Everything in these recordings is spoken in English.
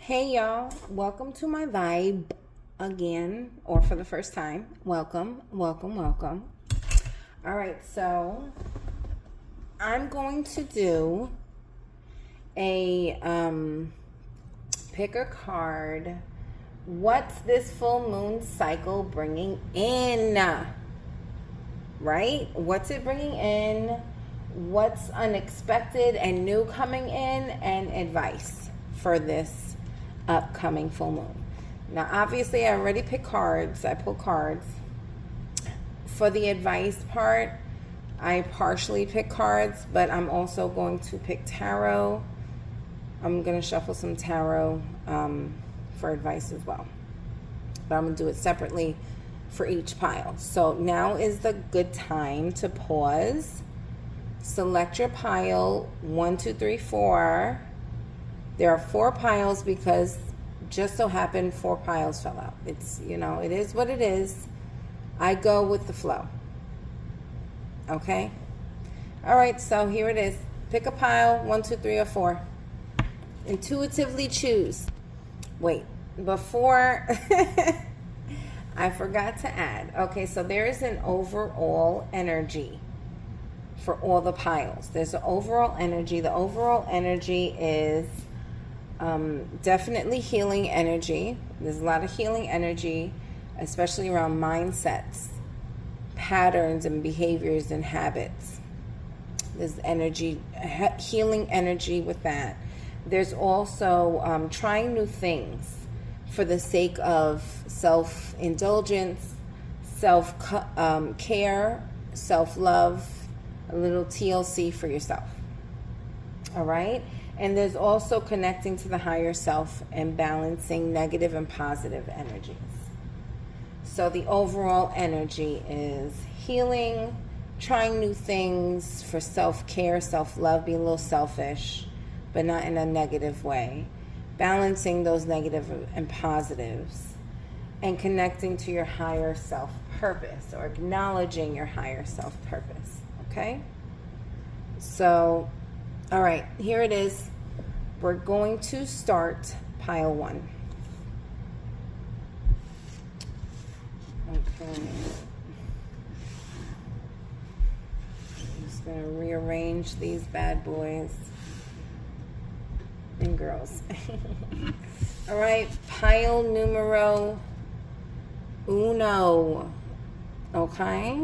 Hey y'all, welcome to my vibe again, or for the first time. Welcome. All right, so I'm going to do a pick a card. What's this full moon cycle bringing in? Right? What's it bringing in? What's unexpected and new coming in? And advice for this upcoming full moon. Now, obviously, I already picked cards. I pulled cards. For the advice part, I partially pick cards, but I'm also going to pick tarot. I'm going to shuffle some tarot for advice as well. But I'm going to do it separately for each pile. So now is the good time to pause. Select your pile 1, 2, 3, 4. There are 4 piles because just so happened 4 piles fell out. It's, it is what it is. I go with the flow. Okay? All right, so here it is. Pick a pile, 1, 2, 3, or 4. Intuitively choose. Wait, before I forgot to add. Okay, so there is an overall energy for all the piles. There's an overall energy. The overall energy is definitely healing energy. There's a lot of healing energy, especially around mindsets, patterns, and behaviors and habits. There's energy, healing energy with that. There's also trying new things for the sake of self-indulgence, self-care, self-love, a little TLC for yourself. All right? And there's also connecting to the higher self and balancing negative and positive energies. So the overall energy is healing, trying new things for self-care, self-love, being a little selfish, but not in a negative way. Balancing those negative and positives, and connecting to your higher self purpose, or acknowledging your higher self purpose. Okay? So, all right, here it is. We're going to start pile 1. Okay. I'm just going to rearrange these bad boys and girls. All right, pile numero 1. Okay?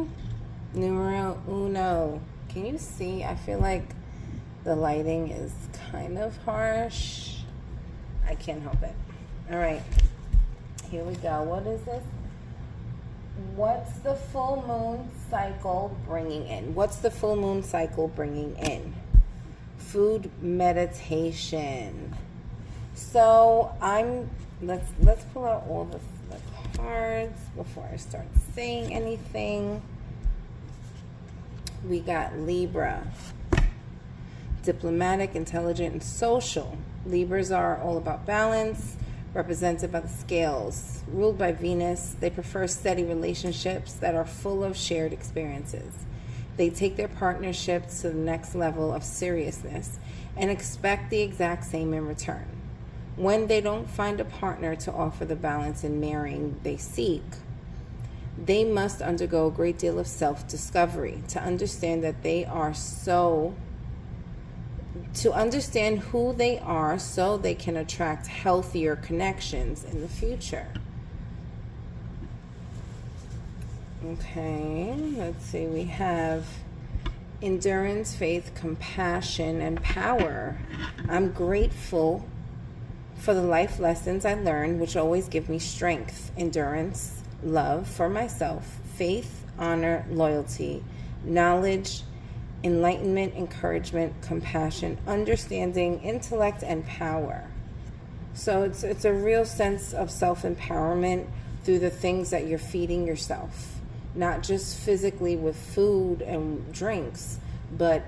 Numero 1. Can you see? I feel like the lighting is kind of harsh. I can't help it. All right, here we go. What is this? What's the full moon cycle bringing in? What's the full moon cycle bringing in? Food meditation. So let's pull out all the cards before I start saying anything. We got Libra. Diplomatic, intelligent, and social. Libras are all about balance, represented by the scales. Ruled by Venus, they prefer steady relationships that are full of shared experiences. They take their partnerships to the next level of seriousness and expect the exact same in return. When they don't find a partner to offer the balance and marrying they seek, they must undergo a great deal of self-discovery to understand who they are so they can attract healthier connections in the future. Okay, let's see. We have endurance, faith, compassion, and power. I'm grateful for the life lessons I learned, which always give me strength, endurance, love for myself, faith, honor, loyalty, knowledge, enlightenment, encouragement, compassion, understanding, intellect, and power. So it's a real sense of self-empowerment through the things that you're feeding yourself. Not just physically with food and drinks, but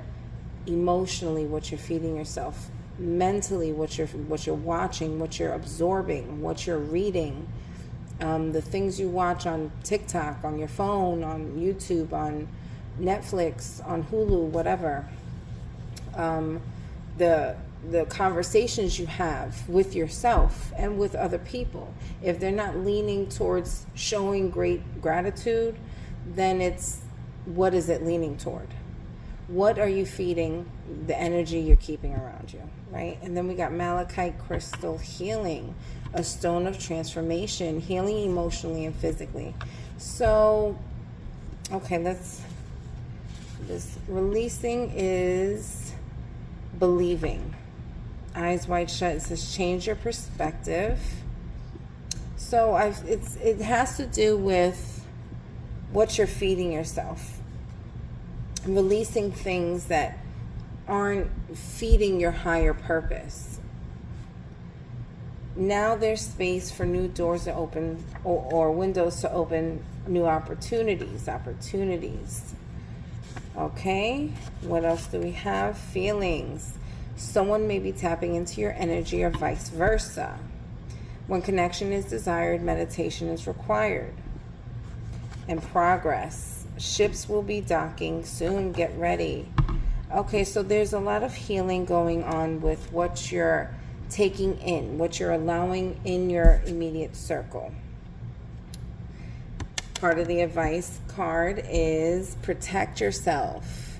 emotionally what you're feeding yourself, mentally what you're watching, what you're absorbing, what you're reading, the things you watch on TikTok, on your phone, on YouTube, on Netflix, on Hulu, whatever. The the conversations you have with yourself and with other people. If they're not leaning towards showing great gratitude, then it's, what is it leaning toward? What are you feeding the energy you're keeping around you, right? And then we got malachite crystal healing, a stone of transformation, healing emotionally and physically. So, okay, this releasing is believing. Eyes wide shut. It says change your perspective. So it has to do with what you're feeding yourself. Releasing things that aren't feeding your higher purpose. Now there's space for new doors to open, or windows to open, new opportunities. Okay, what else do we have? Feelings. Someone may be tapping into your energy or vice versa. When connection is desired, meditation is required. And progress. Ships will be docking soon. Get ready. Okay, so there's a lot of healing going on with what you're taking in, what you're allowing in your immediate circle. Part of the advice card is protect yourself.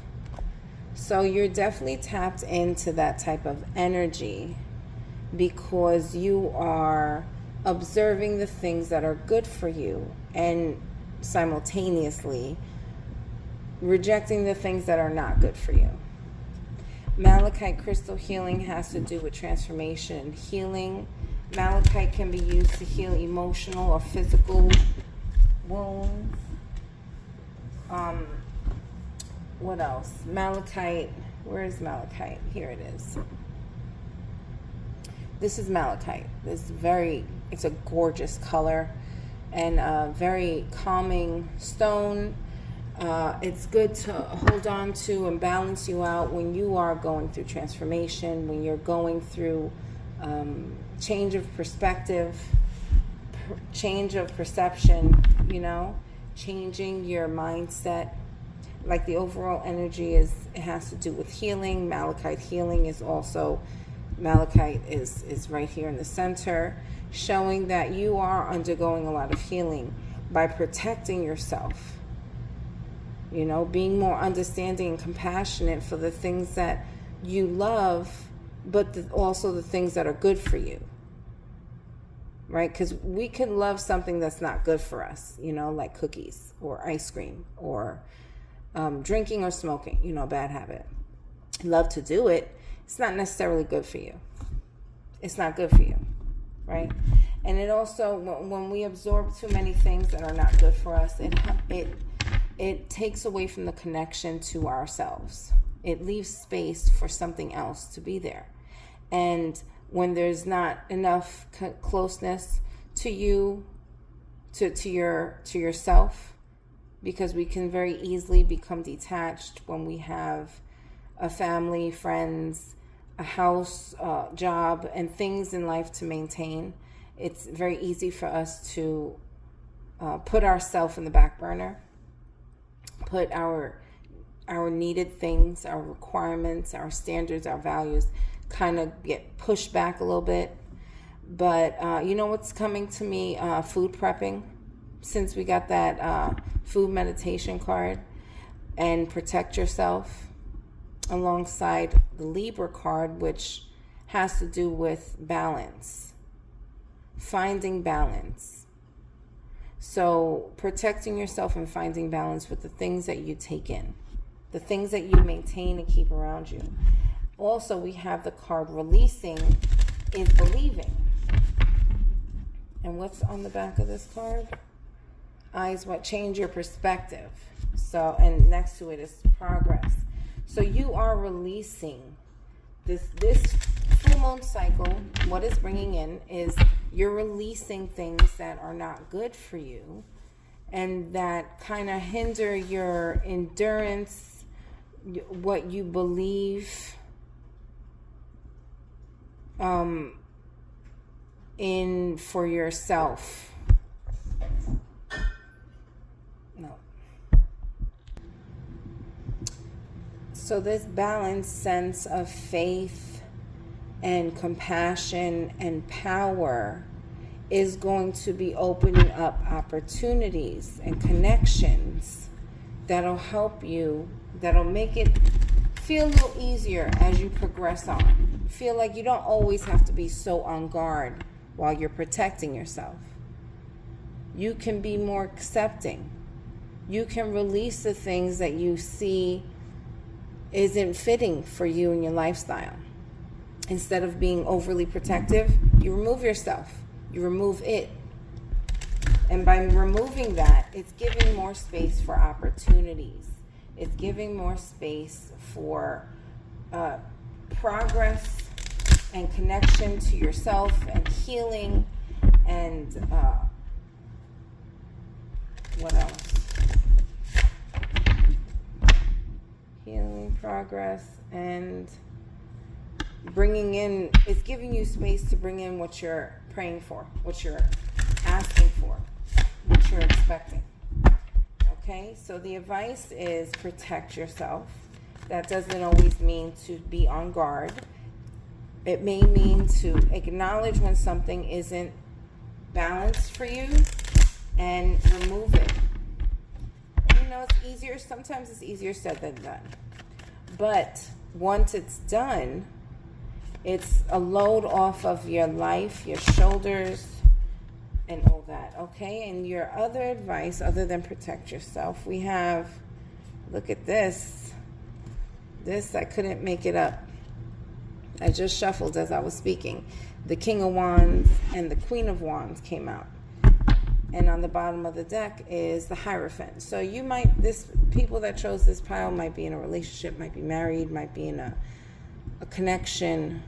So you're definitely tapped into that type of energy because you are observing the things that are good for you and simultaneously rejecting the things that are not good for you. Malachite crystal healing has to do with transformation and healing. Malachite can be used to heal emotional or physical wounds. What else? Malachite. Where is malachite? Here it is. This is malachite. It's a gorgeous color and a very calming stone. It's good to hold on to and balance you out when you are going through transformation, when you're going through change of perspective, change of perception, changing your mindset. Like the overall energy it has to do with healing. Malachite healing is also, malachite is right here in the center, showing that you are undergoing a lot of healing by protecting yourself. Being more understanding and compassionate for the things that you love, but also the things that are good for you. Right? Because we can love something that's not good for us, like cookies or ice cream or drinking or smoking, a bad habit. Love to do it. It's not necessarily good for you. It's not good for you, right? And it also, when we absorb too many things that are not good for us, it takes away from the connection to ourselves. It leaves space for something else to be there. And when there's not enough closeness to you, to yourself, because we can very easily become detached when we have a family, friends, a house, job, and things in life to maintain. It's very easy for us to put ourselves in the back burner, put our needed things, our requirements, our standards, our values kind of get pushed back a little bit. But you know what's coming to me? Food prepping. Since we got that food meditation card, and protect yourself, alongside the Libra card, which has to do with balance, finding balance. So protecting yourself and finding balance with the things that you take in, the things that you maintain and keep around you. Also, we have the card releasing is believing. And what's on the back of this card? Eyes what change your perspective. So, and next to it is progress. So you are releasing this full moon cycle. What it's bringing in is you're releasing things that are not good for you and that kind of hinder your endurance, what you believe in for yourself. No. So this balanced sense of faith and compassion and power is going to be opening up opportunities and connections that'll help you, that'll make it feel a little easier as you progress on. Feel like you don't always have to be so on guard while you're protecting yourself. You can be more accepting. You can release the things that you see isn't fitting for you and your lifestyle. Instead of being overly protective, you remove yourself. You remove it. And by removing that, it's giving more space for opportunities. It's giving more space for progress and connection to yourself and healing and what else? Healing, progress, and bringing in, it's giving you space to bring in what you're praying for, what you're asking for, what you're expecting. Okay, so the advice is protect yourself. That doesn't always mean to be on guard. It may mean to acknowledge when something isn't balanced for you and remove it. You know, it's easier, sometimes it's easier said than done. But once it's done, it's a load off of your life, your shoulders, and all that, okay? And your other advice, other than protect yourself, we have, look at this. This, I couldn't make it up. I just shuffled as I was speaking. The King of Wands and the Queen of Wands came out. And on the bottom of the deck is the Hierophant. So you might, people that chose this pile might be in a relationship, might be married, might be in a connection.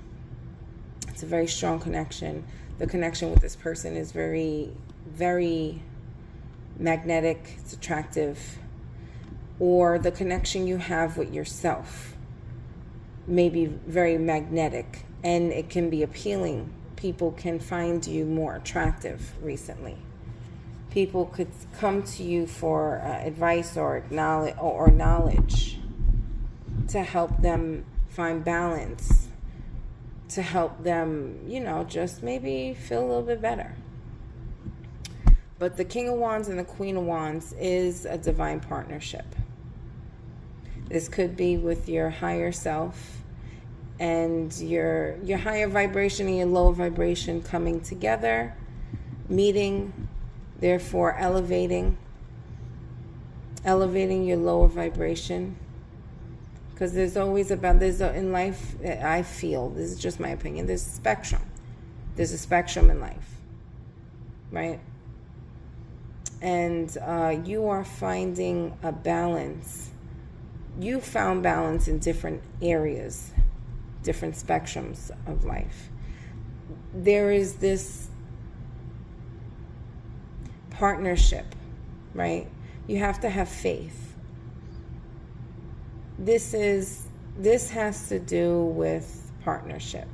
It's a very strong connection. The connection with this person is very, very magnetic. It's attractive. Or the connection you have with yourself may be very magnetic, and it can be appealing. People can find you more attractive recently. People could come to you for advice or knowledge to help them find balance, to help them, just maybe feel a little bit better. But the King of Wands and the Queen of Wands is a divine partnership. This could be with your higher self and your higher vibration and your lower vibration coming together, meeting, therefore elevating your lower vibration. Because there's always in life, I feel, this is just my opinion, there's a spectrum. There's a spectrum in life, right? And you are finding a balance. You found balance in different areas, different spectrums of life. There is this partnership, right? You have to have faith. This has to do with partnership.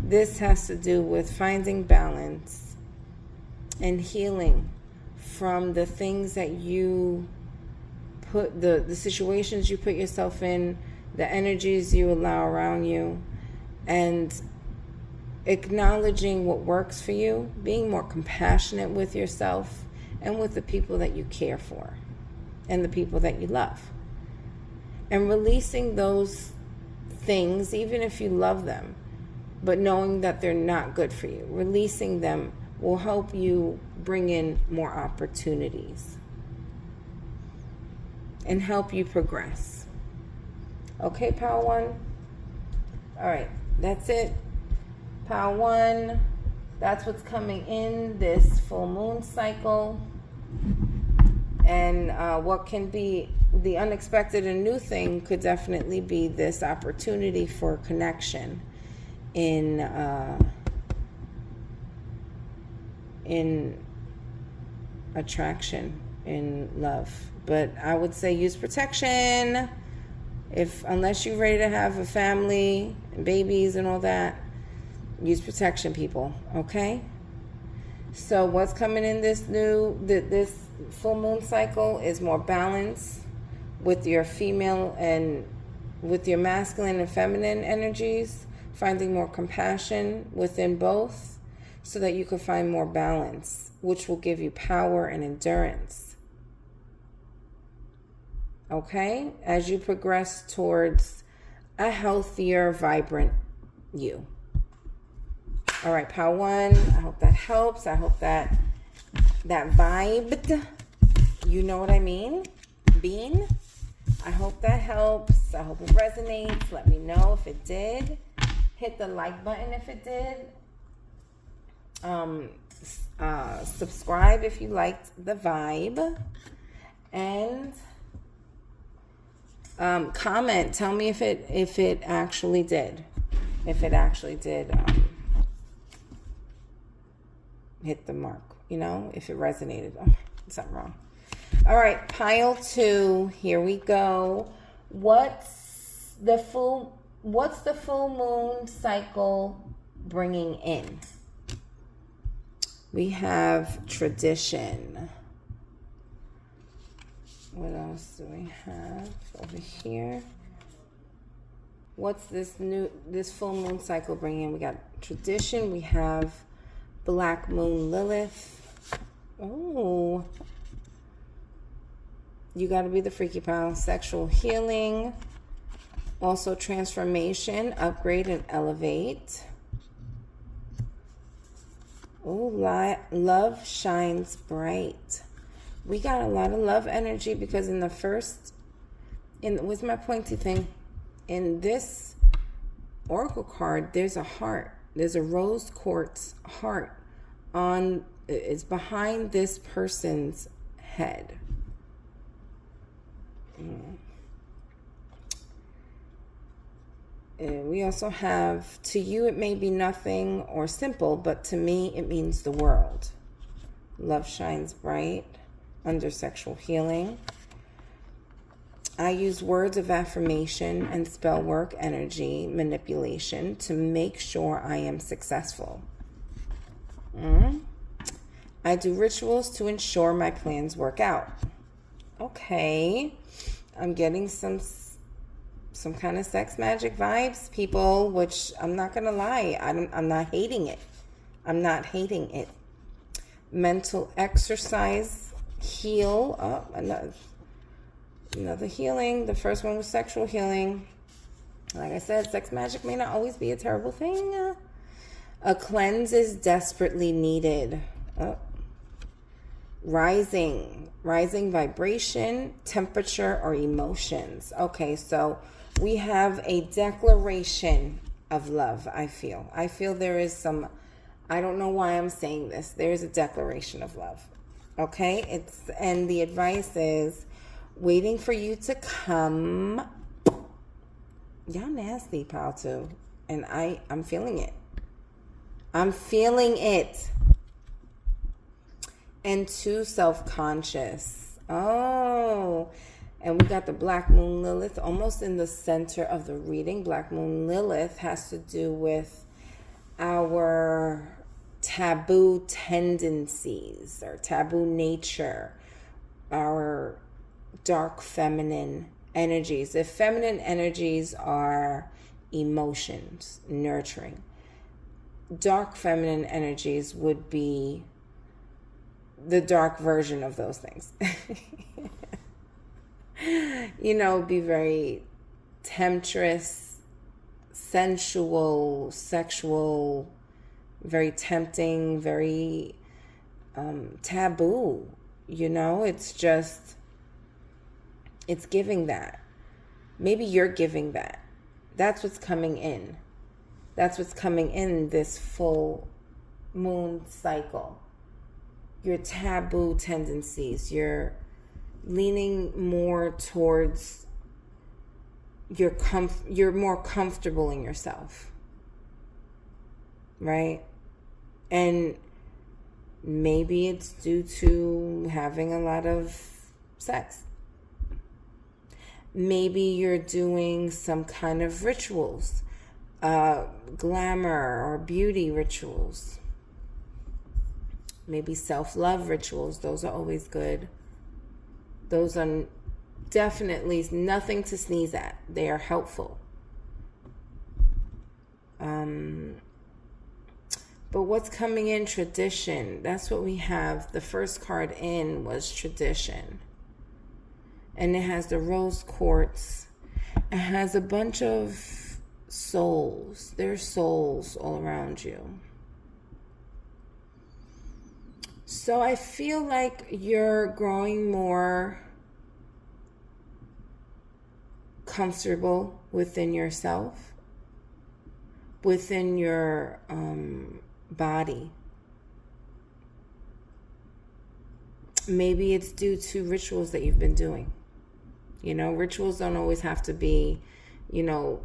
This has to do with finding balance and healing from the things that you put, the situations you put yourself in, the energies you allow around you, and acknowledging what works for you, being more compassionate with yourself and with the people that you care for and the people that you love. And releasing those things, even if you love them, but knowing that they're not good for you. Releasing them will help you bring in more opportunities and help you progress. Okay, Power One? All right, that's it. Power One, that's what's coming in this full moon cycle. And what can be the unexpected and new thing could definitely be this opportunity for connection in attraction, in love. But I would say use protection. Unless you're ready to have a family and babies and all that, use protection, people. Okay? So what's coming in this full moon cycle is more balance with your female and with your masculine and feminine energies, finding more compassion within both so that you can find more balance, which will give you power and endurance. Okay? As you progress towards a healthier, vibrant you. All right, Pile 1, I hope that helps. I hope that vibed. You know what I mean? Bean. I hope that helps. I hope it resonates. Let me know if it did. Hit the like button if it did. Subscribe if you liked the vibe. And comment. Tell me if it actually did. If it actually did hit the mark. You know, if it resonated. Oh, something wrong. All right, Pile 2. Here we go. What's the full moon cycle bringing in? We have tradition. What else do we have over here? What's this full moon cycle bringing in? We got tradition. We have Black Moon Lilith. Oh. You got to be the freaky pile. Sexual healing. Also transformation, upgrade, and elevate. Oh, love shines bright. We got a lot of love energy because with my pointy thing, in this oracle card, there's a heart. There's a rose quartz heart it's behind this person's head. We also have, to you it may be nothing or simple, but to me it means the world. Love shines bright under sexual healing. I use words of affirmation and spell work energy manipulation to make sure I am successful. I do rituals to ensure my plans work out. Okay. I'm getting some kind of sex magic vibes, people, which I'm not going to lie. I'm not hating it. I'm not hating it. Mental exercise, heal. Oh, another healing. The first one was sexual healing. Like I said, sex magic may not always be a terrible thing. A cleanse is desperately needed. Oh. Rising vibration, temperature, or emotions. Okay, so we have a declaration of love, I feel. There is some, I don't know why I'm saying this. There is a declaration of love. Okay? And the advice is waiting for you to come. Y'all nasty, Pile 2. And I'm feeling it. I'm feeling it. And too self-conscious. Oh, and we got the Black Moon Lilith almost in the center of the reading. Black Moon Lilith has to do with our taboo tendencies or taboo nature, our dark feminine energies. If feminine energies are emotions, nurturing, dark feminine energies would be the dark version of those things. Be very temptress, sensual, sexual, very tempting, very taboo. It's giving that. Maybe you're giving that. That's what's coming in. That's what's coming in this full moon cycle. Your taboo tendencies, you're leaning more towards you're more comfortable in yourself, right? And maybe it's due to having a lot of sex. Maybe you're doing some kind of rituals, glamour or beauty rituals. Maybe self-love rituals. Those are always good. Those are definitely nothing to sneeze at. They are helpful. But what's coming in? Tradition. That's what we have. The first card in was tradition. And it has the rose quartz. It has a bunch of souls. There's souls all around you. So I feel like you're growing more comfortable within yourself, within your body. Maybe it's due to rituals that you've been doing. You know, rituals don't always have to be, you know,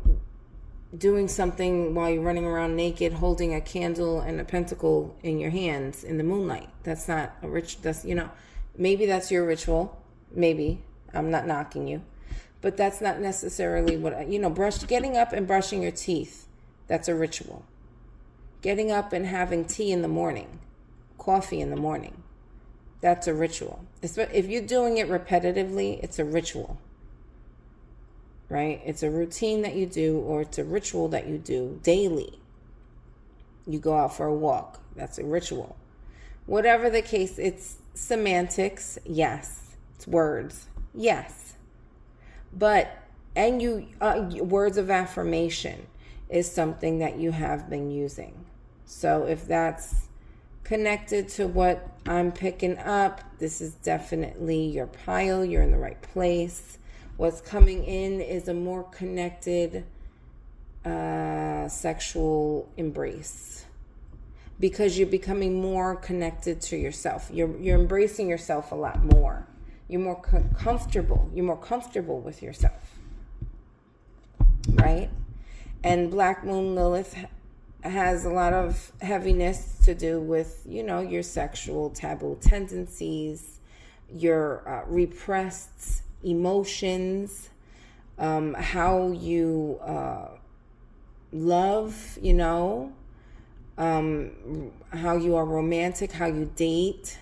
doing something while you're running around naked, holding a candle and a pentacle in your hands in the moonlight. That's not a ritual. That's, you know, maybe that's your ritual. Maybe. I'm not knocking you. But that's not necessarily what, you know, getting up and brushing your teeth. That's a ritual. Getting up and having tea in the morning, coffee in the morning, that's a ritual. If you're doing it repetitively, it's a ritual, right? It's a routine that you do, or it's a ritual that you do daily. You go out for a walk, that's a ritual. Whatever the case, it's semantics, yes. It's words, yes. But, and words of affirmation is something that you have been using. So if that's connected to what I'm picking up, this is definitely your pile. You're in the right place. What's coming in is a more connected sexual embrace, because you're becoming more connected to yourself. You're embracing yourself a lot more. You're more comfortable. You're more comfortable with yourself, right? And Black Moon Lilith has a lot of heaviness to do with, you know, your sexual taboo tendencies, your repressed emotions, how you love, you know, how you are romantic, how you date.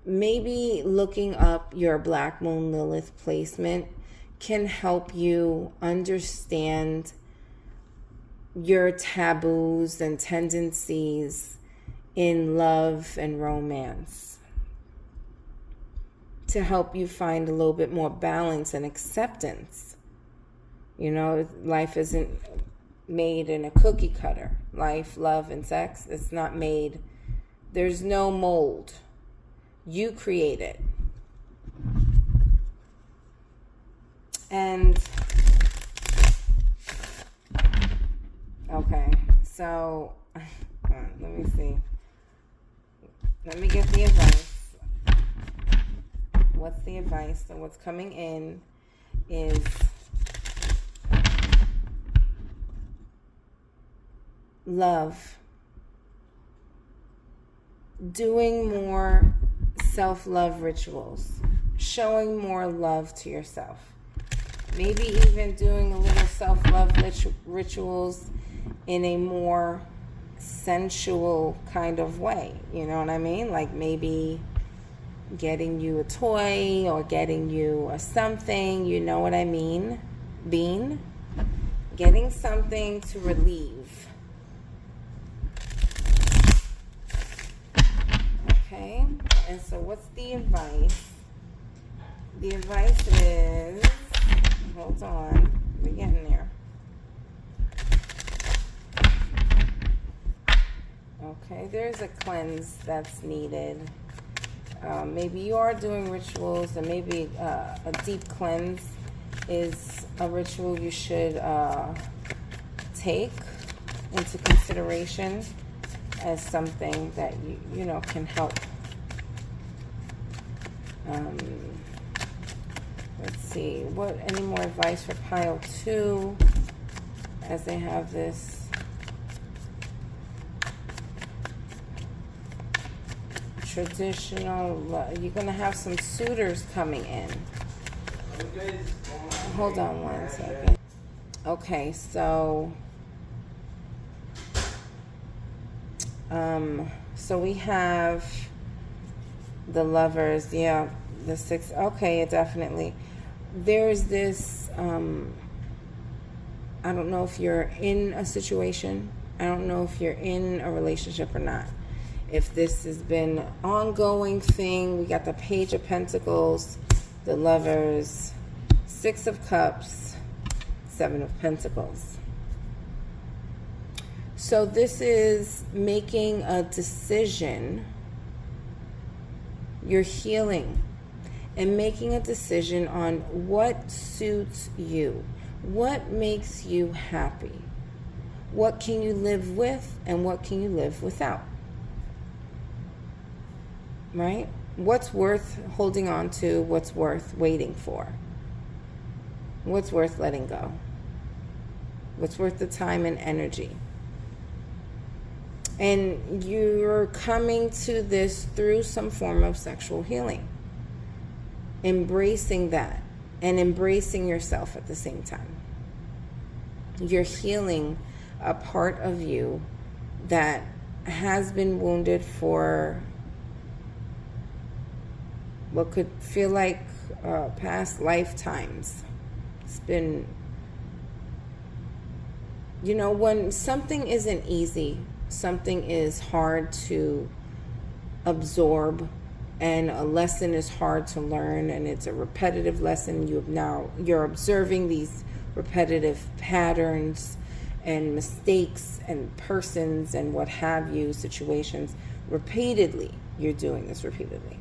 Maybe looking up your Black Moon Lilith placement can help you understand your taboos and tendencies in love and romance, to help you find a little bit more balance and acceptance. You know, life isn't made in a cookie cutter. Life, love, and sex, it's not made. There's no mold. You create it. And, okay, so, let me see. Let me get the advice. What's the advice? So what's coming in is love. Doing more self-love rituals. Showing more love to yourself. Maybe even doing a little self-love rituals in a more sensual kind of way. You know what I mean? Like maybe getting you a toy or getting you a something. You know what I mean? Getting something to relieve. Okay? And so what's the advice? The advice is... Hold on, we're getting there. Okay, there's a cleanse that's needed. Maybe you are doing rituals, and maybe a deep cleanse is a ritual you should take into consideration as something that you know can help. Let's see, any more advice for pile 2 as they have this traditional, you're going to have some suitors coming in. Hold on one second. Okay, so we have The Lovers, yeah. The Six, okay, definitely. There's this, I don't know if you're in a situation. I don't know if you're in a relationship or not. If this has been an ongoing thing, we got the Page of Pentacles, the Lovers, Six of Cups, Seven of Pentacles. So this is making a decision. You're healing and making a decision on what suits you. What makes you happy? What can you live with and what can you live without? Right? What's worth holding on to? What's worth waiting for? What's worth letting go? What's worth the time and energy? And you're coming to this through some form of sexual healing. Embracing that and embracing yourself at the same time. You're healing a part of you that has been wounded for what could feel like past lifetimes. It's been, when something isn't easy, something is hard to absorb, and a lesson is hard to learn, and it's a repetitive lesson. You're observing these repetitive patterns and mistakes and persons and what have you, situations repeatedly. You're doing this repeatedly.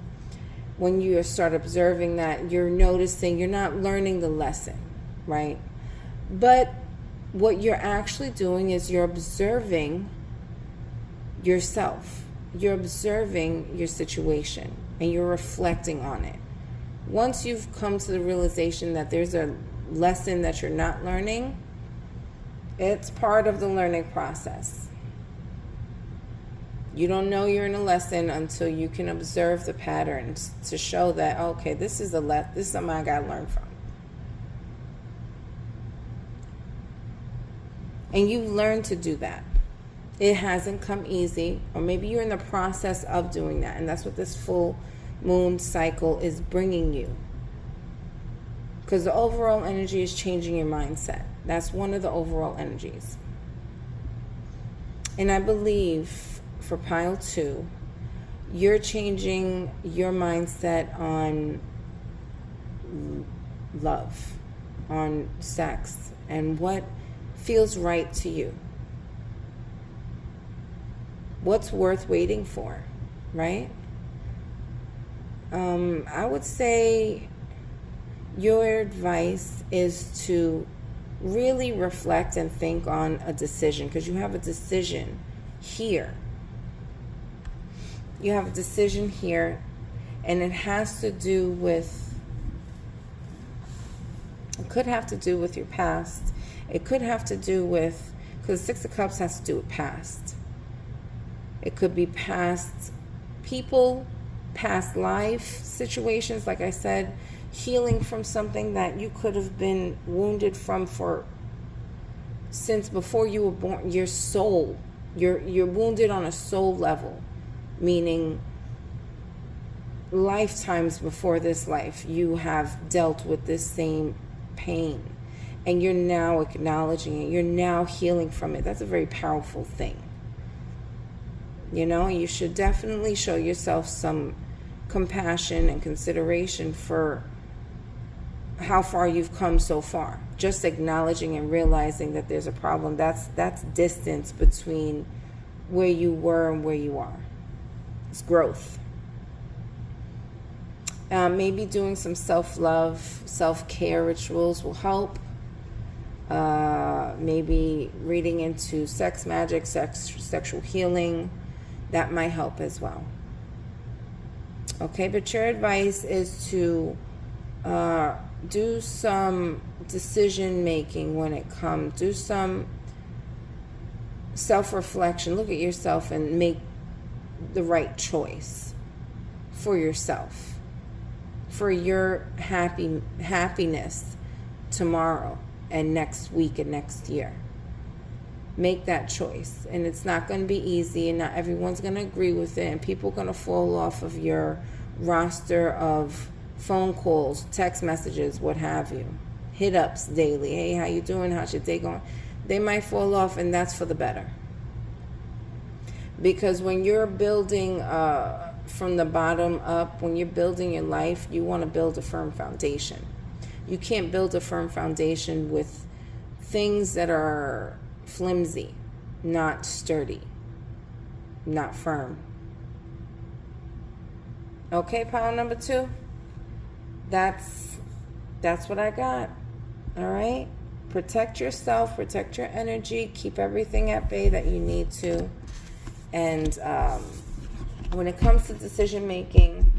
When you start observing that, you're noticing you're not learning the lesson, right? But what you're actually doing is you're observing yourself. You're observing your situation and you're reflecting on it. Once you've come to the realization that there's a lesson that you're not learning, it's part of the learning process. You don't know you're in a lesson until you can observe the patterns to show that, okay, this is something I got to learn from. And you've learned to do that. It hasn't come easy, or maybe you're in the process of doing that, and that's what this full moon cycle is bringing you. Because the overall energy is changing your mindset. That's one of the overall energies. And I believe for pile 2, you're changing your mindset on love, on sex, and what feels right to you. What's worth waiting for, right? I would say your advice is to really reflect and think on a decision, because you have a decision here. You have a decision here, and it has to do with, it could have to do with your past. It could have to do with, because Six of Cups has to do with past. It could be past people, past life situations, like I said, healing from something that you could have been wounded from since before you were born. Your soul, you're wounded on a soul level, meaning lifetimes before this life you have dealt with this same pain, and you're now acknowledging it. You're now healing from it. That's a very powerful thing. You should definitely show yourself some compassion and consideration for how far you've come so far. Just acknowledging and realizing that there's a problem. That's distance between where you were and where you are. It's growth. Maybe doing some self-love, self-care rituals will help. Maybe reading into sex magic, sexual healing. That might help as well. Okay, but your advice is to do some decision making when it comes. Do some self-reflection. Look at yourself and make the right choice for yourself, for your happiness tomorrow and next week and next year. Make that choice, and it's not going to be easy, and not everyone's going to agree with it, and people are going to fall off of your roster of phone calls, text messages, what have you, hit ups daily. Hey, how you doing? How's your day going? They might fall off, and that's for the better. Because when you're building from the bottom up, when you're building your life, you want to build a firm foundation. You can't build a firm foundation with things that are flimsy, not sturdy, not firm. Okay, pile number 2. That's what I got. All right? Protect yourself, protect your energy, keep everything at bay that you need to. And when it comes to decision making,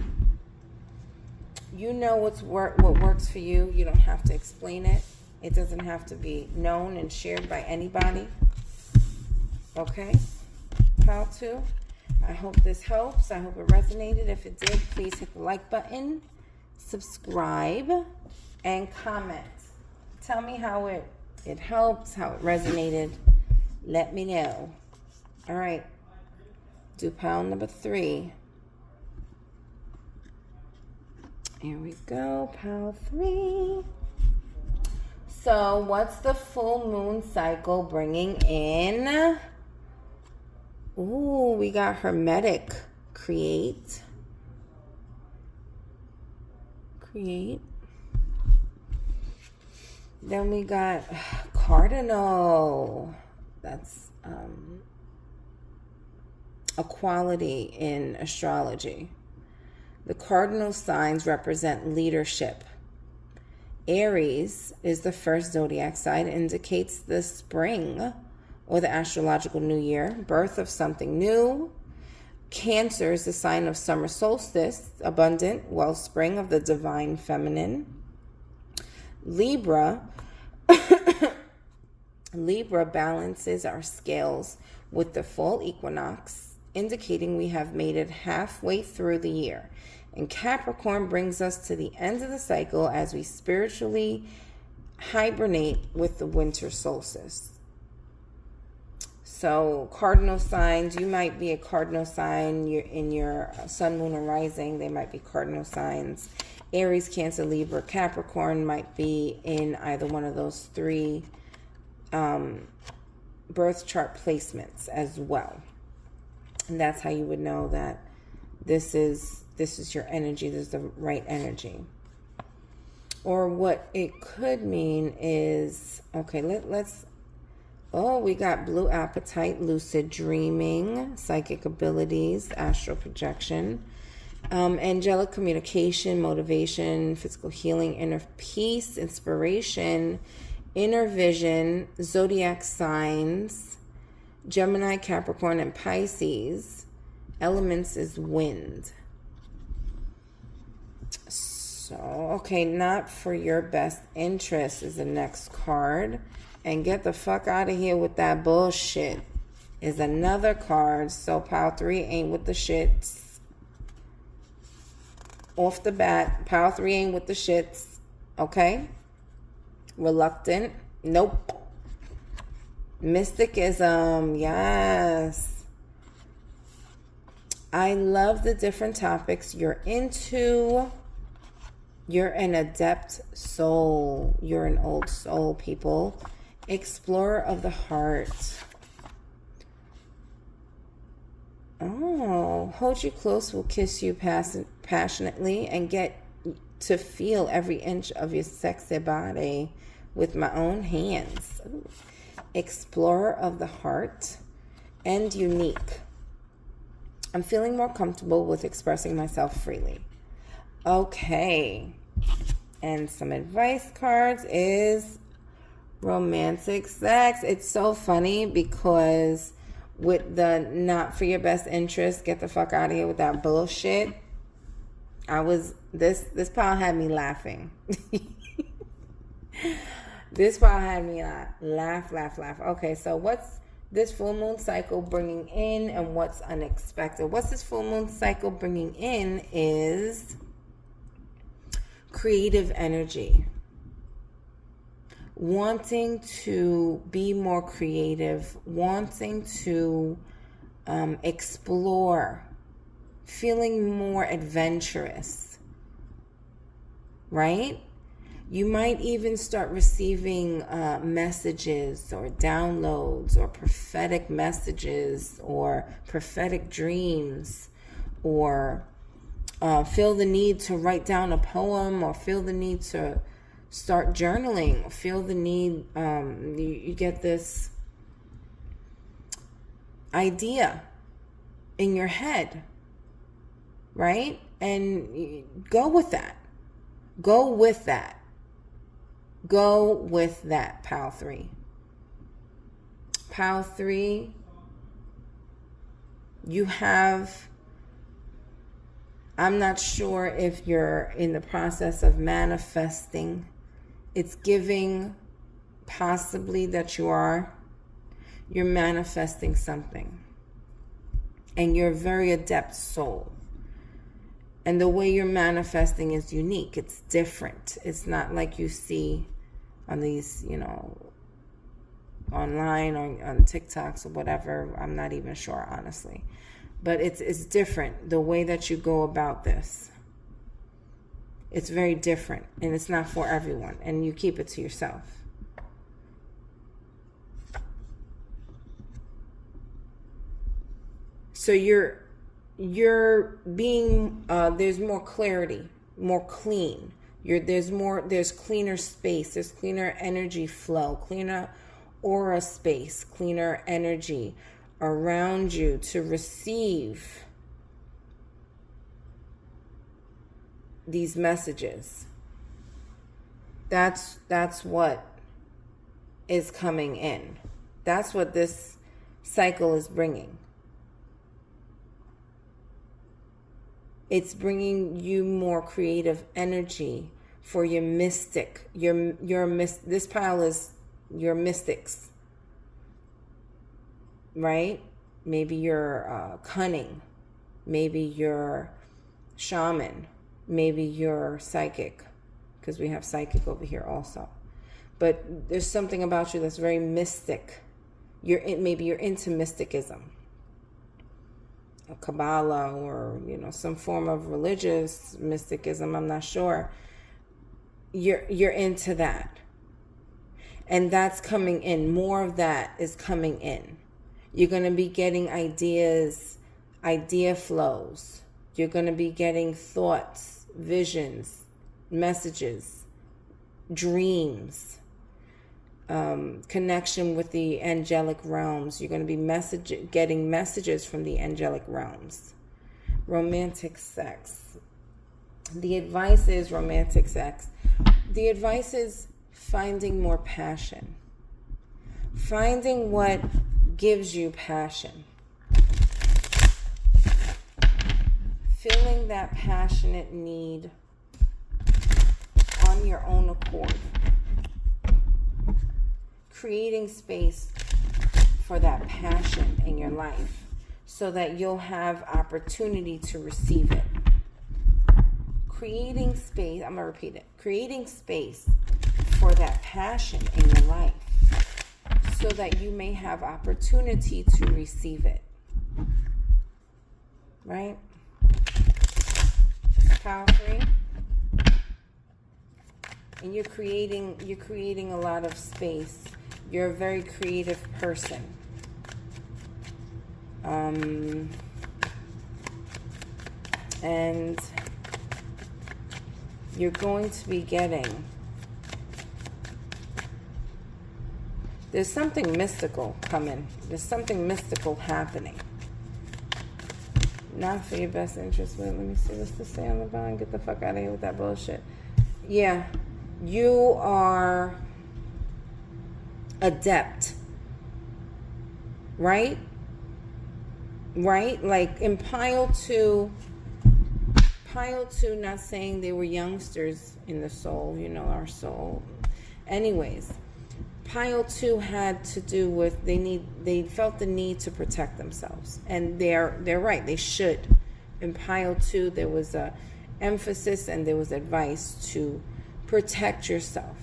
you know what works for you. You don't have to explain it. It doesn't have to be known and shared by anybody. Okay? Pile 2. I hope this helps. I hope it resonated. If it did, please hit the like button, subscribe, and comment. Tell me how it helps, how it resonated. Let me know. All right. Do pile number 3. Here we go. Pile 3. So what's the full moon cycle bringing in? Ooh, we got Hermetic. Create. Then we got Cardinal. That's a quality in astrology. The cardinal signs represent leadership. Aries is the first zodiac sign, indicates the spring or the astrological new year, birth of something new. Cancer is the sign of summer solstice, abundant wellspring of the divine feminine. Libra balances our scales with the fall equinox, indicating we have made it halfway through the year. And Capricorn brings us to the end of the cycle as we spiritually hibernate with the winter solstice. So cardinal signs, you might be a cardinal sign. You're in your sun, moon, and rising. They might be cardinal signs. Aries, Cancer, Libra, Capricorn might be in either one of those 3 birth chart placements as well. And that's how you would know that this is your energy. This is the right energy. Or what it could mean is, okay, let's. Oh, we got blue appetite, lucid dreaming, psychic abilities, astral projection, angelic communication, motivation, physical healing, inner peace, inspiration, inner vision, zodiac signs, Gemini, Capricorn, and Pisces. Elements is wind. So, okay, not for your best interest is the next card. And get the fuck out of here with that bullshit is another card. So pile 3 ain't with the shits. Off the bat, pile 3 ain't with the shits. Okay? Reluctant. Nope. Mysticism. Yes. I love the different topics you're into. You're an adept soul. You're an old soul, people. Explorer of the heart. Oh, hold you close, will kiss you passionately and get to feel every inch of your sexy body with my own hands. Ooh. Explorer of the heart and unique. I'm feeling more comfortable with expressing myself freely. Okay. And some advice cards is romantic sex. It's so funny because with the not for your best interest, get the fuck out of here with that bullshit. This pile had me laughing. This pile had me laugh. Okay, so what's this full moon cycle bringing in and what's unexpected? What's this full moon cycle bringing in is creative energy. Wanting to be more creative, wanting to explore feeling more adventurous, right? You might even start receiving messages or downloads or prophetic messages or prophetic dreams, or feel the need to write down a poem, or feel the need to start journaling, or feel the need, you get this idea in your head, right? And go with that. Go with that. Go with that, Pile 3. Pile 3, you have, I'm not sure if you're in the process of manifesting. It's giving possibly that you're manifesting something. And you're a very adept soul. And the way you're manifesting is unique. It's different. It's not like you see on these, online or on TikToks or whatever. I'm not even sure, honestly. But it's different. The way that you go about this. It's very different. And it's not for everyone. And you keep it to yourself. So you're being, there's more clarity, more clean. There's cleaner space, there's cleaner energy flow, cleaner aura space, cleaner energy around you to receive these messages. That's what is coming in. That's what this cycle is bringing. It's bringing you more creative energy for your mystic. This pile is your mystics, right? Maybe you're cunning. Maybe you're shaman. Maybe you're psychic, because we have psychic over here also. But there's something about you that's very mystic. Maybe you're into mysticism. Kabbalah, or some form of religious mysticism, I'm not sure. You're into that, and that's coming in. More of that is coming in. You're going to be getting ideas, idea flows. You're going to be getting thoughts, visions, messages, dreams, connection with the angelic realms. You're going to be getting messages from the angelic realms. Romantic sex. The advice is romantic sex. The advice is finding more passion. Finding what gives you passion. Feeling that passionate need on your own accord. Creating space for that passion in your life so that you'll have opportunity to receive it. Creating space, I'm going to repeat it. Creating space for that passion in your life so that you may have opportunity to receive it. Right? Power 3. And you're creating a lot of space. You're a very creative person. And you're going to be getting, there's something mystical coming. There's something mystical happening. Not for your best interest. Wait, let me see what's to say on the bottom. Get the fuck out of here with that bullshit. Yeah, you are adept, right? Like in pile 2, not saying they were youngsters in the soul, our soul. Anyways, pile 2 had to do with they felt the need to protect themselves, and they're right, they should. In pile 2, there was a emphasis and there was advice to protect yourself.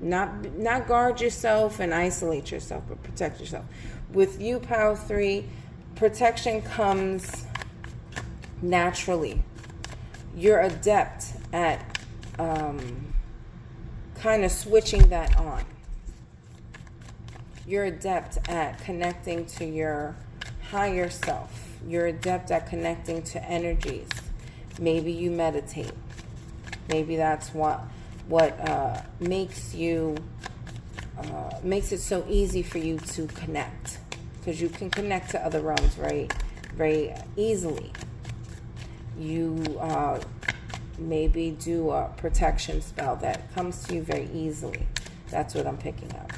Not guard yourself and isolate yourself, but protect yourself. With you, pile 3, protection comes naturally. You're adept at kind of switching that on. You're adept at connecting to your higher self. You're adept at connecting to energies. Maybe you meditate. Maybe that's what makes it so easy for you to connect, because you can connect to other realms very easily. You maybe do a protection spell that comes to you very easily. That's what I'm picking up.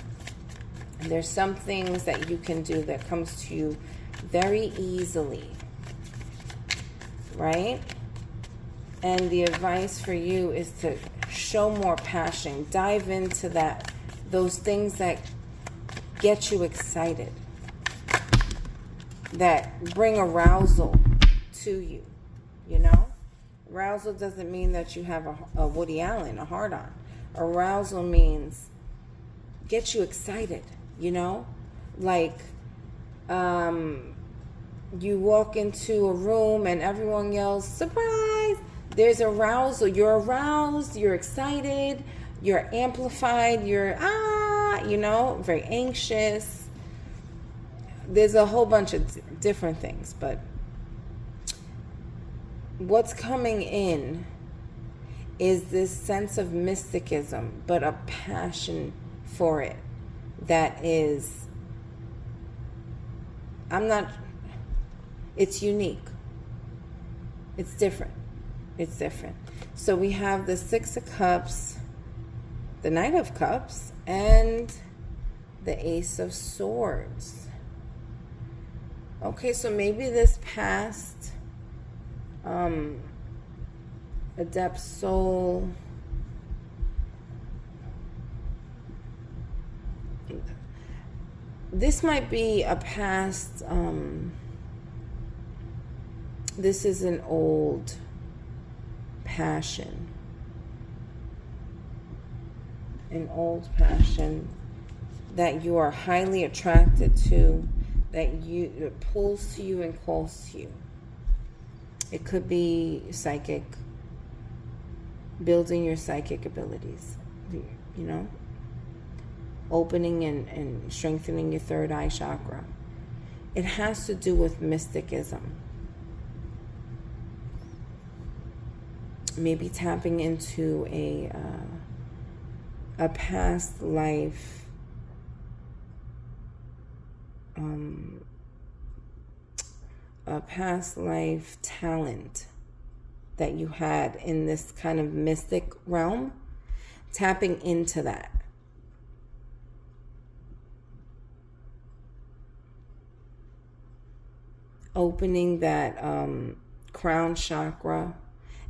And there's some things that you can do that comes to you very easily, right? And the advice for you is to show more passion. Dive into those things that get you excited, that bring arousal to you, you know? Arousal doesn't mean that you have a Woody Allen, a hard-on. Arousal means get you excited, you know? Like, you walk into a room and everyone yells, surprise! There's arousal. You're aroused, you're excited, you're amplified, you're, very anxious. There's a whole bunch of different things, but what's coming in is this sense of mysticism, but a passion for it that is, it's unique. It's different. It's different. So we have the Six of Cups, the Knight of Cups, and the Ace of Swords. Okay, so maybe this past adept soul this might be a past this is an old passion, that you are highly attracted to, that it pulls to you and calls to you. It could be psychic, building your psychic abilities, you know, opening and strengthening your third eye chakra. It has to do with mysticism. Maybe tapping into a past life talent that you had in this kind of mystic realm, tapping into that. Opening that crown chakra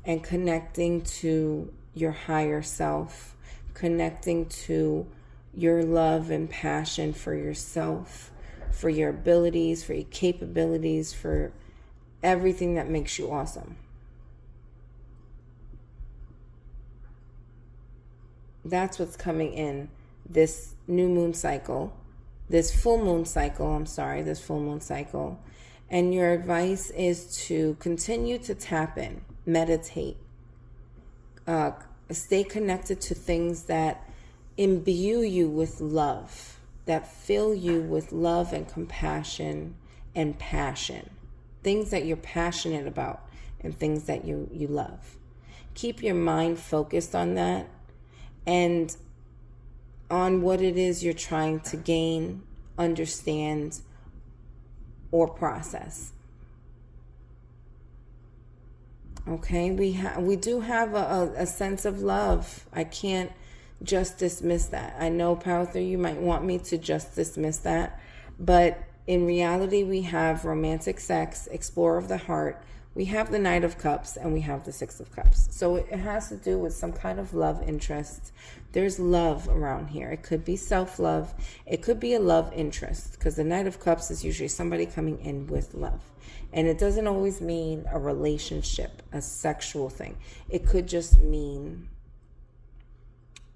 and connecting to your higher self, connecting to your love and passion for yourself, for your abilities, for your capabilities, for everything that makes you awesome. That's what's coming in this new moon cycle, this full moon cycle. And your advice is to continue to tap in, meditate, stay connected to things that imbue you with love, that fill you with love and compassion and passion, things that you're passionate about and things that you love. Keep your mind focused on that and on what it is you're trying to gain, understand, or process. Okay, we do have a sense of love. I can't just dismiss that. I know, Power, you might want me to just dismiss that, but in reality, we have romantic sex, explorer of the heart, we have the Knight of Cups, and we have the Six of Cups. So it has to do with some kind of love interest. There's love around here. It could be self-love. It could be a love interest, because the Knight of Cups is usually somebody coming in with love. And it doesn't always mean a relationship, a sexual thing. It could just mean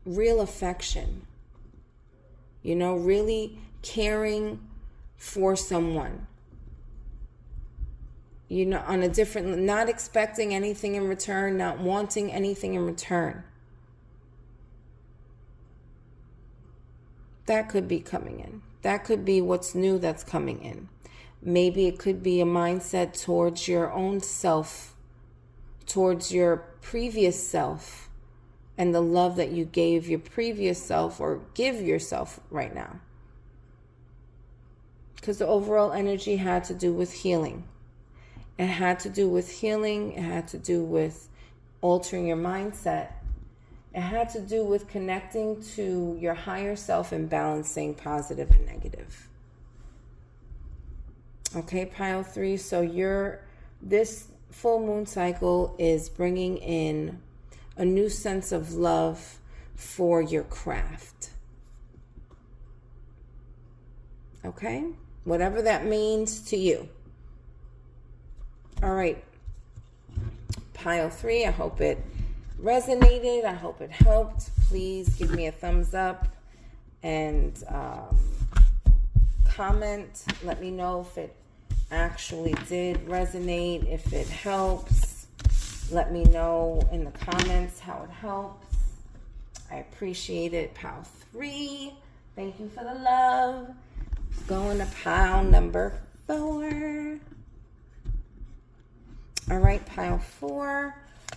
real affection. You know, really caring for someone. on a different, not expecting anything in return, not wanting anything in return. That could be coming in. That could be what's new that's coming in. Maybe it could be a mindset towards your own self, towards your previous self, and the love that you gave your previous self or give yourself right now. Because the overall energy had to do with healing. It had to do with healing. It had to do with altering your mindset. It had to do with connecting to your higher self and balancing positive and negative. Okay, pile 3. So this full moon cycle is bringing in a new sense of love for your craft. Okay? Whatever that means to you. All right. Pile 3, I hope it resonated. I hope it helped. Please give me a thumbs up and comment. Let me know if it actually did resonate, if it helps. Let me know in the comments how it helps. I appreciate it. Pile 3. Thank you for the love. Going to pile number 4. All right, pile 4.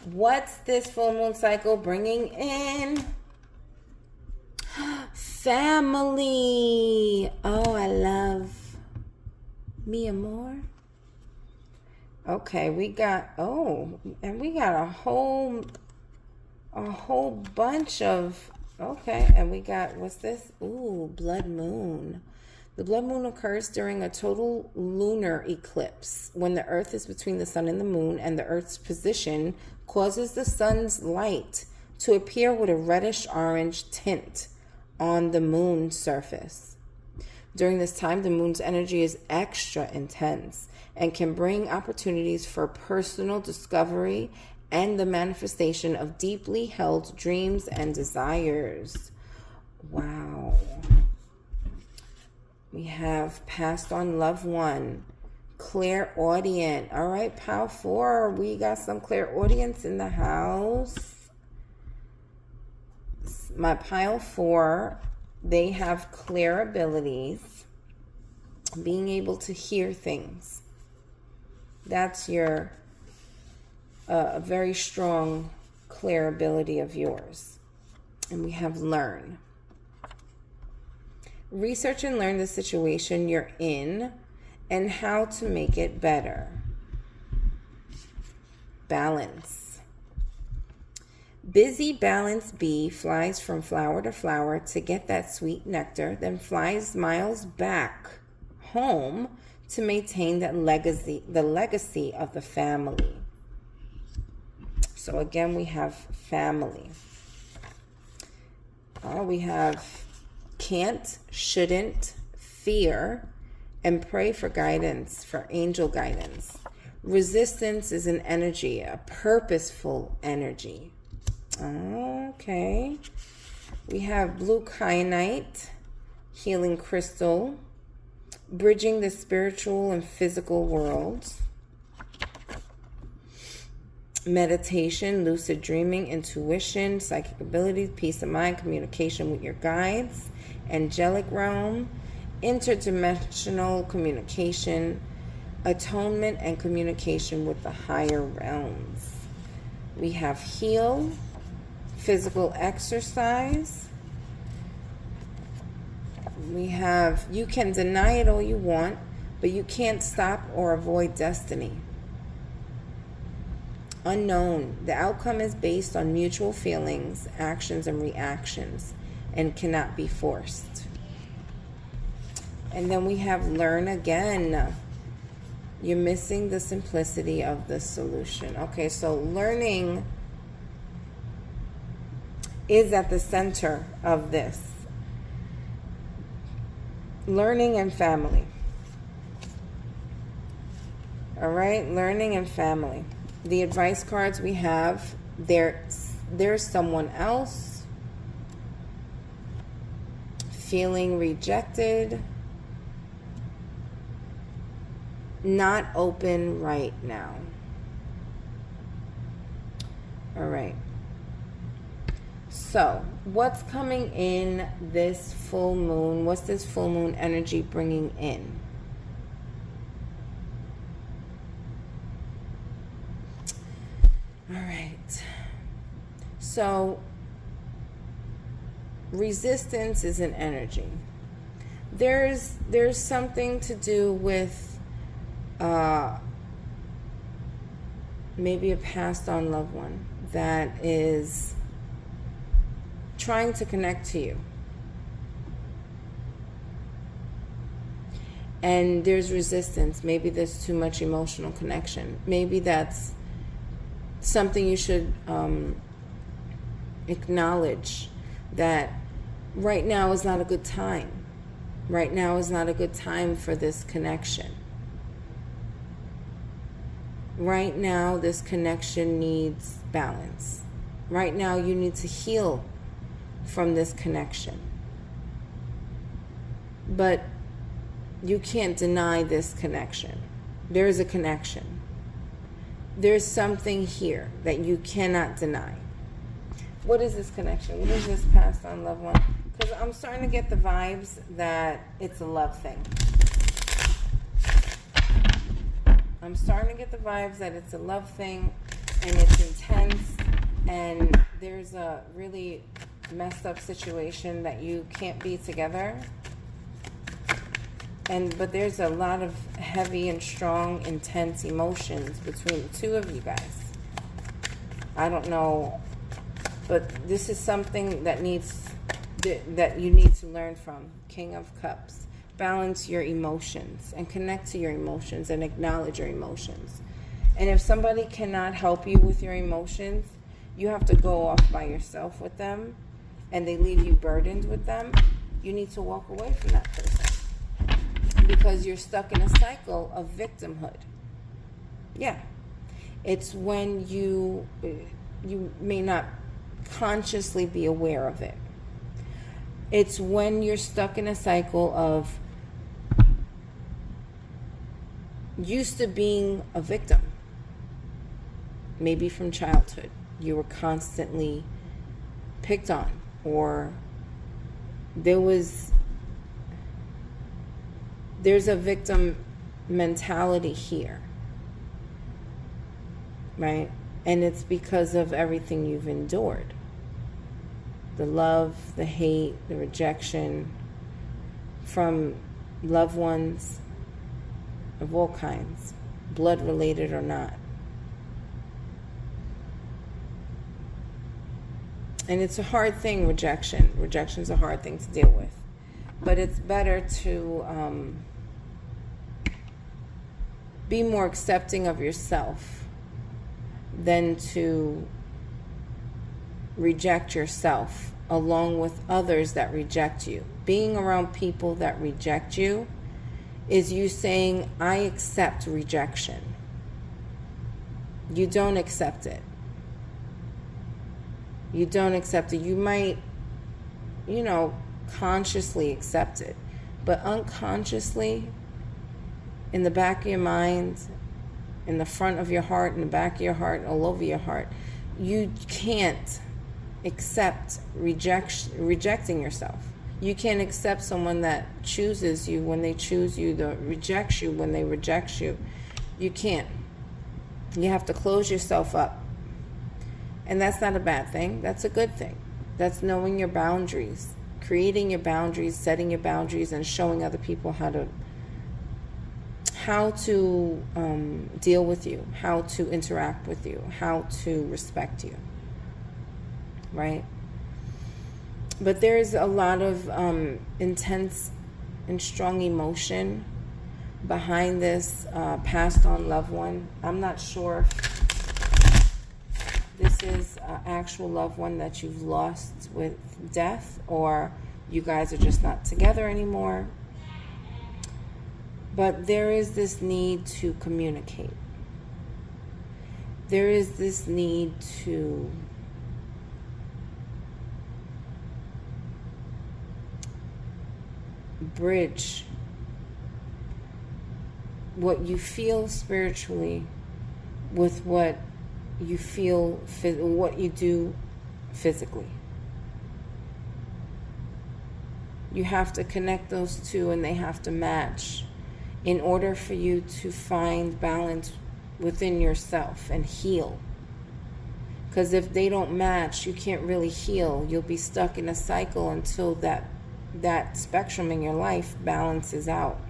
What's this full moon cycle bringing in? Family. Oh, I love me more. Okay, we got a whole bunch of, okay, and we got, what's this? Ooh, blood moon. The blood moon occurs during a total lunar eclipse when the earth is between the sun and the moon, and the earth's position causes the sun's light to appear with a reddish orange tint on the moon's surface. During this time, the moon's energy is extra intense and can bring opportunities for personal discovery and the manifestation of deeply held dreams and desires. Wow. We have passed on loved one, clairaudient. All right, pile 4. We got some clairaudience in the house. My pile 4, they have clear abilities, being able to hear things. That's your a very strong clear ability of yours. And we have learn. Research and learn the situation you're in and how to make it better. Balance. Busy balance bee flies from flower to flower to get that sweet nectar, then flies miles back home to maintain that legacy, the legacy of the family. So again, we have family. We have can't, shouldn't, fear, and pray for guidance, for angel guidance. Resistance is an energy, a purposeful energy. Okay. We have blue kyanite, healing crystal, bridging the spiritual and physical worlds. Meditation, lucid dreaming, intuition, psychic abilities, peace of mind, communication with your guides, angelic realm, interdimensional communication, atonement, and communication with the higher realms. We have heal, physical exercise. We have you can deny it all you want, but you can't stop or avoid destiny. Unknown. The outcome is based on mutual feelings, actions, and reactions, and cannot be forced. And then we have learn again. You're missing the simplicity of the solution. Okay, so learning is at the center of this. Learning and family. All right, learning and family. The advice cards we have, there's someone else feeling rejected, not open right now. All right. So, what's coming in this full moon? What's this full moon energy bringing in? All right. So, resistance is an energy. There's something to do with maybe a passed on loved one that is trying to connect to you. And there's resistance. Maybe there's too much emotional connection. Maybe that's something you should acknowledge, that right now is not a good time. Right now is not a good time for this connection. Right now, this connection needs balance. Right now, you need to heal from this connection. But you can't deny this connection. There is a connection. There's something here that you cannot deny. What is this connection? What is this passed on loved one? Because I'm starting to get the vibes that it's a love thing. I'm starting to get the vibes that it's a love thing, and it's intense, and there's a really messed up situation that you can't be together. But there's a lot of heavy and strong, intense emotions between the two of you guys. I don't know, but this is something that you need to learn from. King of Cups. Balance your emotions and connect to your emotions and acknowledge your emotions. And if somebody cannot help you with your emotions, you have to go off by yourself with them, and they leave you burdened with them. You need to walk away from that person, because you're stuck in a cycle of victimhood. Yeah. It's when you may not consciously be aware of it. It's when you're stuck in a cycle of used to being a victim. Maybe from childhood, you were constantly picked on, or there's a victim mentality here, right? And it's because of everything you've endured. The love, the hate, the rejection from loved ones of all kinds, blood related or not. And it's a hard thing, rejection. Rejection's a hard thing to deal with. But it's better to be more accepting of yourself than to reject yourself along with others that reject you. Being around people that reject you is you saying, I accept rejection. You don't accept it. You don't accept it. You might, consciously accept it, but unconsciously, in the back of your mind, in the front of your heart, in the back of your heart, all over your heart, you can't accept rejecting yourself. You can't accept someone that chooses you when they choose you, that rejects you when they reject you. You can't. You have to close yourself up. And that's not a bad thing. That's a good thing. That's knowing your boundaries, creating your boundaries, setting your boundaries, and showing other people how to deal with you, how to interact with you, how to respect you, right? But there is a lot of intense and strong emotion behind this passed on loved one. I'm not sure if this is an actual loved one that you've lost with death, or you guys are just not together anymore. But there is this need to communicate. There is this need to bridge what you feel spiritually with what you feel, what you do physically. You have to connect those two, and they have to match in order for you to find balance within yourself and heal. Because if they don't match, you can't really heal. You'll be stuck in a cycle until that spectrum in your life balances out.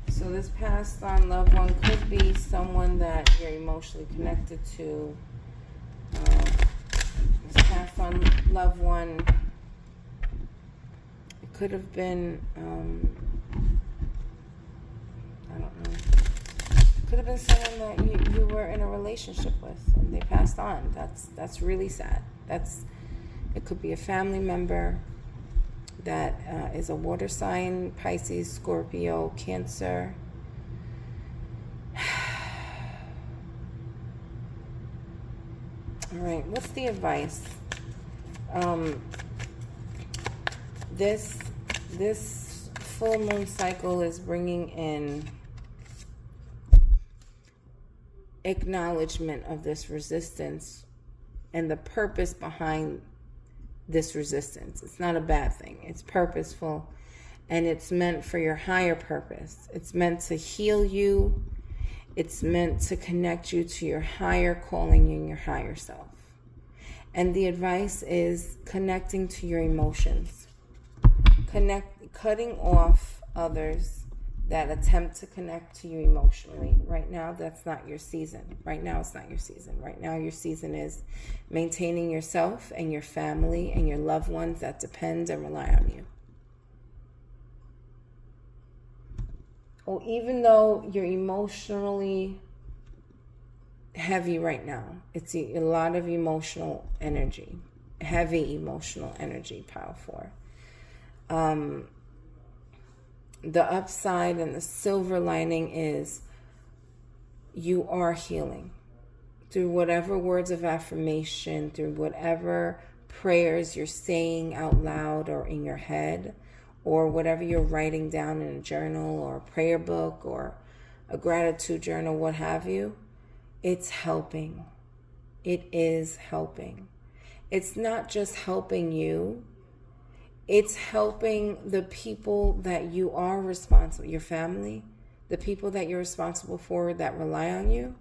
So this passed on loved one could be someone that you're emotionally connected to. This passed on loved one, it could have been, I don't know. Could have been someone that you were in a relationship with and they passed on. That's really sad. It could be a family member that is a water sign, Pisces, Scorpio, Cancer. All right, what's the advice? This full moon cycle is bringing in acknowledgement of this resistance and the purpose behind this resistance. It's not a bad thing. It's purposeful, and it's meant for your higher purpose. It's meant to heal you. It's meant to connect you to your higher calling and your higher self. And the advice is connecting to your emotions. Cutting off others that attempt to connect to you emotionally. Right now, that's not your season. Right now, it's not your season. Right now, your season is maintaining yourself and your family and your loved ones that depend and rely on you. Or even though you're emotionally heavy right now, it's a lot of emotional energy, heavy emotional energy, pile 4. The upside and the silver lining is you are healing through whatever words of affirmation, through whatever prayers you're saying out loud or in your head, or whatever you're writing down in a journal or a prayer book or a gratitude journal, what have you. It's helping. It is helping. It's not just helping you. It's helping the people that you are responsible, your family, the people that you're responsible for that rely on you.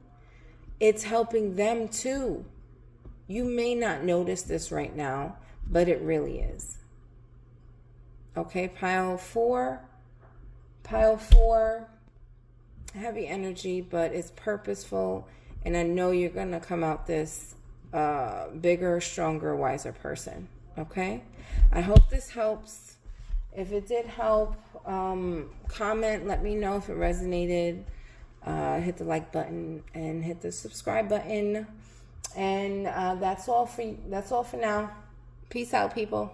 It's helping them too. You may not notice this right now, but it really is. Okay, pile 4, heavy energy, but it's purposeful. And I know you're going to come out this bigger, stronger, wiser person. Okay? I hope this helps. If it did help, comment, let me know if it resonated. Hit the like button and hit the subscribe button. And that's all for now. Peace out, people.